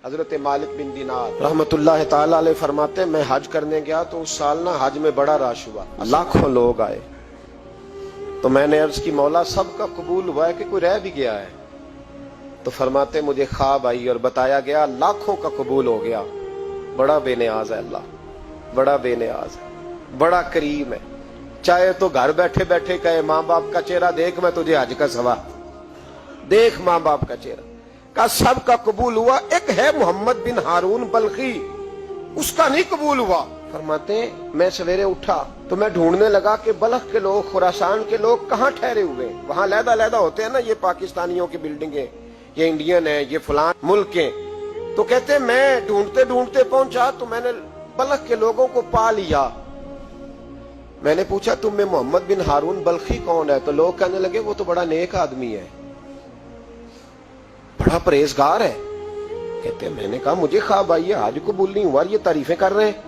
حضرت مالک بن دینار رحمتullah تعالی علیہ فرماتے میں حج کرنے گیا تو اس سال نا حج میں بڑا رش ہوا، لاکھوں لوگ آئے، تو میں نے عرض کی مولا سب کا قبول ہوا ہے کہ کوئی رہ بھی گیا ہے؟ تو فرماتے مجھے خواب آئی اور بتایا گیا لاکھوں کا قبول ہو گیا۔ بڑا بے نیاز ہے اللہ، بڑا بے نیاز ہے، بڑا کریم ہے۔ چاہے تو گھر بیٹھے بیٹھے کہے ماں باپ کا چہرہ دیکھ میں تجھے حج کا ثواب دیکھ، ماں باپ کا چہرہ کا سب کا قبول ہوا، ایک ہے محمد بن ہارون بلخی، اس کا نہیں قبول ہوا۔ فرماتے ہیں میں سویرے اٹھا تو میں ڈھونڈنے لگا کہ بلخ کے لوگ، خراسان کے لوگ کہاں ٹھہرے ہوئے ہیں، وہاں علیحدہ علیحدہ ہوتے ہیں نا، یہ پاکستانیوں کی بلڈنگیں، یہ انڈین ہیں، یہ فلان ملک ہیں۔ تو کہتے ہیں میں ڈھونڈتے ڈھونڈتے پہنچا تو میں نے بلخ کے لوگوں کو پا لیا۔ میں نے پوچھا تم میں محمد بن ہارون بلخی کون ہے؟ تو لوگ کہنے لگے وہ تو بڑا نیک آدمی ہے، بڑا پرہیزگار ہے۔ کہتے ہیں میں نے کہا مجھے خواب آئی ہے، حج قبول نہیں ہوا، یہ تعریفیں کر رہے ہیں۔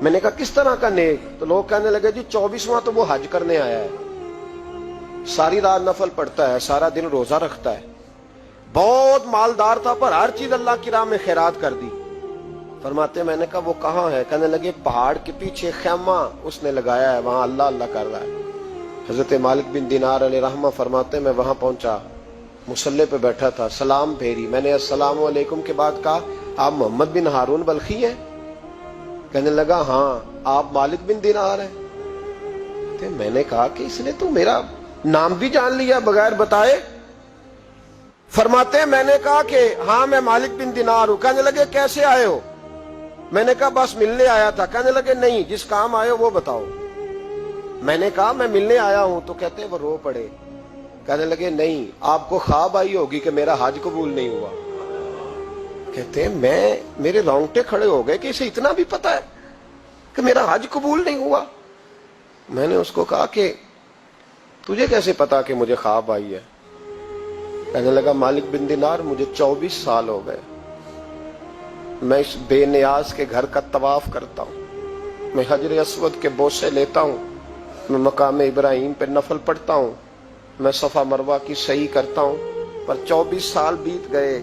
میں نے کہا کس طرح کا نیک؟ تو لوگ کہنے لگے جی 24واں تو وہ حج کرنے آیا ہے، ساری رات نفل پڑھتا ہے، سارا دن روزہ رکھتا ہے، بہت مالدار تھا پر ہر چیز اللہ کی راہ میں خیرات کر دی۔ فرماتے میں نے کہا وہ کہاں ہے؟ کہنے لگے پہاڑ کے پیچھے خیمہ اس نے لگایا ہے، وہاں اللہ اللہ کر رہا ہے۔ حضرت مالک بن دینار علیہ رحمہ فرماتے میں وہاں پہنچا، مصلی پہ بیٹھا تھا، سلام پھیری، میں نے السلام علیکم کے بعد کہا آپ محمد بن ہارون بلخی ہیں؟ کہنے لگا ہاں۔ آپ مالک بن دینار ہیں؟ میں نے کہا کہ اس نے تو میرا نام بھی جان لیا بغیر بتائے۔ فرماتے ہیں میں نے کہا کہ ہاں میں مالک بن دینار ہوں۔ کہنے لگے کیسے آئے ہو؟ میں نے کہا بس ملنے آیا تھا۔ کہنے لگے نہیں، جس کام آئے ہو وہ بتاؤ۔ میں نے کہا میں ملنے آیا ہوں۔ تو کہتے ہیں وہ رو پڑے، کہنے لگے نہیں آپ کو خواب آئی ہوگی کہ میرا حج قبول نہیں ہوا۔ کہتے ہیں میرے رونگٹے کھڑے ہو گئے کہ اسے اتنا بھی پتا ہے کہ میرا حج قبول نہیں ہوا۔ میں نے اس کو کہا کہ تجھے کیسے پتا کہ مجھے خواب آئی ہے؟ کہنے لگا مالک بن دینار مجھے 24 سال ہو گئے، میں اس بے نیاز کے گھر کا طواف کرتا ہوں، میں حجر اسود کے بوسے لیتا ہوں، میں مقام ابراہیم پہ نفل پڑھتا ہوں، میں صفا مروہ کی سعی کرتا ہوں، پر 24 سال بیت گئے۔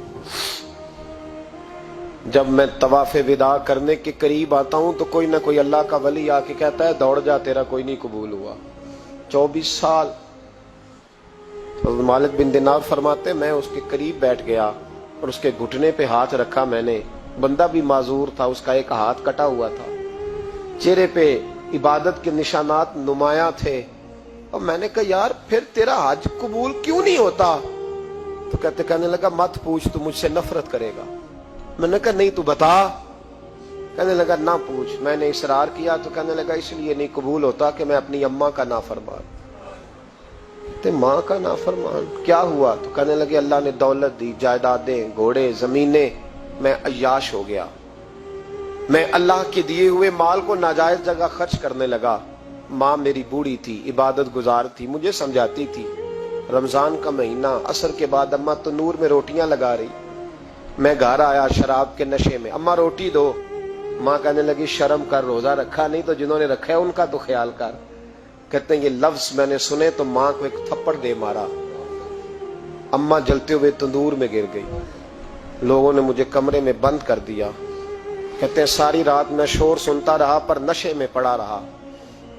جب میں طواف وداع کرنے کے قریب آتا ہوں تو کوئی نہ کوئی اللہ کا ولی آ کے کہتا ہے دوڑ جا تیرا کوئی نہیں قبول ہوا۔ 24 سال۔ حضرت مالک بن دینار فرماتے میں اس کے قریب بیٹھ گیا اور اس کے گھٹنے پہ ہاتھ رکھا میں نے، بندہ بھی معذور تھا، اس کا ایک ہاتھ کٹا ہوا تھا، چہرے پہ عبادت کے نشانات نمایاں تھے، اور میں نے کہا یار پھر تیرا حج قبول کیوں نہیں ہوتا؟ تو کہنے لگا مت پوچھ، تو مجھ سے نفرت کرے گا۔ میں نے کہا نہیں تو بتا۔ کہنے لگا نہ پوچھ۔ میں نے اصرار کیا تو کہنے لگا اس لیے نہیں قبول ہوتا کہ میں اپنی اماں کا نافرمان۔ ماں کا نافرمان کیا ہوا؟ تو کہنے لگے اللہ نے دولت دی، جائیدادیں، گھوڑے، زمینیں، میں عیاش ہو گیا، میں اللہ کے دیے ہوئے مال کو ناجائز جگہ خرچ کرنے لگا۔ ماں میری بوڑھی تھی، عبادت گزار تھی، مجھے سمجھاتی تھی۔ رمضان کا مہینہ، عصر کے بعد اماں تنور میں روٹیاں لگا رہی، میں گھر آیا شراب کے نشے میں، اماں روٹی دو۔ ماں کہنے لگی شرم کر، روزہ رکھا نہیں تو جنہوں نے رکھا ہے ان کا تو خیال کر۔ کہتے ہیں یہ لفظ میں نے سنے تو ماں کو ایک تھپڑ دے مارا، اماں جلتے ہوئے تندور میں گر گئی، لوگوں نے مجھے کمرے میں بند کر دیا۔ کہتے ہیں ساری رات میں شور سنتا رہا پر نشے میں پڑا رہا۔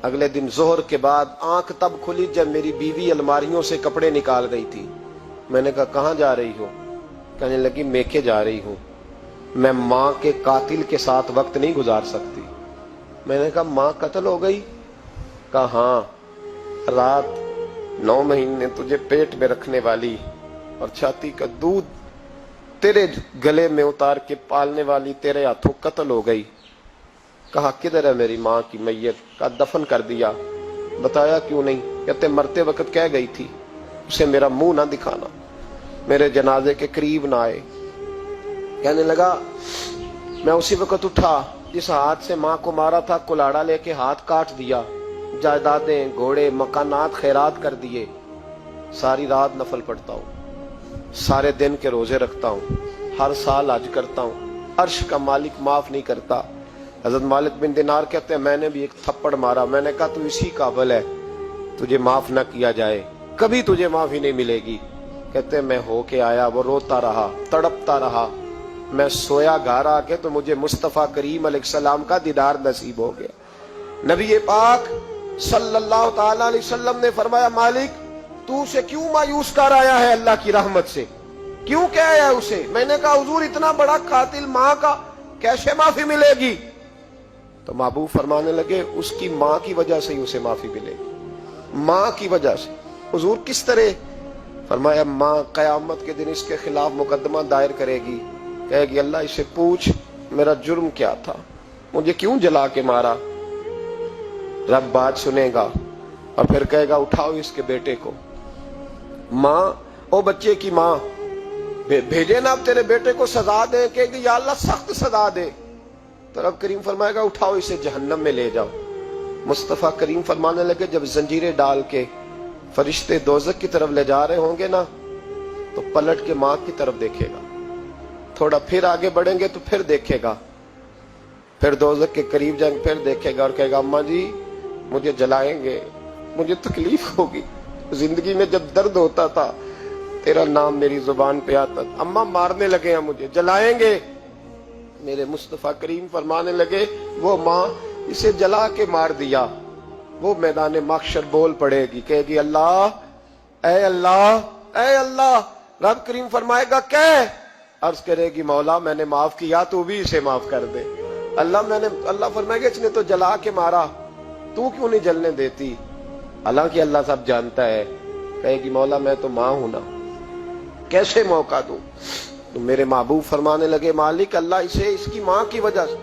اگلے دن ظہر کے بعد آنکھ تب کھلی جب میری بیوی الماریوں سے کپڑے نکال گئی تھی۔ میں نے کہا کہاں جا رہی ہو؟ کہنے لگی میکے جا رہی ہوں، میں ماں کے قاتل کے ساتھ وقت نہیں گزار سکتی۔ میں نے کہا ماں قتل ہو گئی؟ کہا ہاں، رات 9 مہینے تجھے پیٹ میں رکھنے والی اور چھاتی کا دودھ تیرے گلے میں اتار کے پالنے والی تیرے ہاتھوں قتل ہو گئی۔ کہا کدھر ہے میری ماں کی میت؟ کہا دفن کر دیا۔ بتایا کیوں نہیں؟ کہتے مرتے وقت کہہ گئی تھی اسے میرا منہ نہ دکھانا، میرے جنازے کے قریب نہ آئے۔ کہنے لگا میں اسی وقت اٹھا جس ہاتھ سے ماں کو مارا تھا، کلاڑا لے کے ہاتھ کاٹ دیا، جائیدادیں، گھوڑے، مکانات خیرات کر دیے۔ ساری رات نفل پڑھتا ہوں، سارے دن کے روزے رکھتا ہوں، ہر سال حج کرتا ہوں، عرش کا مالک معاف نہیں کرتا۔ حضرت مالک بن دینار کہتے ہیں میں نے بھی ایک تھپڑ مارا، میں نے کہا تو اسی قابل ہے تجھے معاف نہ کیا جائے، کبھی تجھے معافی نہیں ملے گی۔ کہتے ہیں میں ہو کے آیا، وہ روتا رہا، تڑپتا رہا، میں سویا گھر آ کے تو مجھے مصطفیٰ کریم علیہ السلام کا دیدار نصیب ہو گیا. نبی پاک صلی اللہ تعالی علیہ وسلم نے فرمایا مالک تو اسے کیوں مایوس کر آیا ہے اللہ کی رحمت سے, کیوں کیا ہے اسے؟ میں نے کہا حضور اتنا بڑا قاتل ماں کا کیسے معافی ملے گی؟ تو محبوب فرمانے لگے اس کی ماں کی وجہ سے ہی اسے معافی ملے گی, ماں کی وجہ سے. حضور کس طرح؟ فرمایا ماں قیامت کے دن اس کے خلاف مقدمہ دائر کرے گی, کہے گی اللہ اسے پوچھ میرا جرم کیا تھا, مجھے کیوں جلا کے مارا؟ رب بات سنے گا اور پھر کہے گا اٹھاؤ اس کے بیٹے کو. ماں او بچے کی ماں بھیجے نا اب تیرے بیٹے کو سزا دے, کہے گی یا اللہ سخت سزا دے. تو رب کریم فرمائے گا اٹھاؤ اسے جہنم میں لے جاؤ. مصطفیٰ کریم فرمانے لگے جب زنجیریں ڈال کے فرشتے دوزخ کی طرف لے جا رہے ہوں گے نا تو پلٹ کے ماں کی طرف دیکھے گا, تھوڑا پھر آگے بڑھیں گے تو پھر دیکھے گا, پھر دوزخ کے قریب جائیں گے پھر دیکھے گا اور کہے گا اماں جی مجھے جلائیں گے, مجھے تکلیف ہوگی, زندگی میں جب درد ہوتا تھا تیرا نام میری زبان پہ آتا تھا, اماں مارنے لگے ہیں مجھے جلائیں گے. میرے مصطفیٰ کریم فرمانے لگے وہ ماں اسے جلا کے مار دیا, وہ میدان محشر بول پڑے گی, کہے گی اللہ اے اللہ اے اللہ. رب کریم فرمائے گا کہ عرض کرے گی مولا میں نے معاف کیا تو بھی اسے معاف کر دے. اللہ فرمائے گا اس نے تو جلا کے مارا تو کیوں نہیں جلنے دیتی؟ حالانکہ اللہ سب جانتا ہے. کہے گی مولا میں تو ماں ہوں نا, کیسے موقع دوں؟ تو میرے محبوب فرمانے لگے مالک اللہ اسے اس کی ماں کی وجہ سے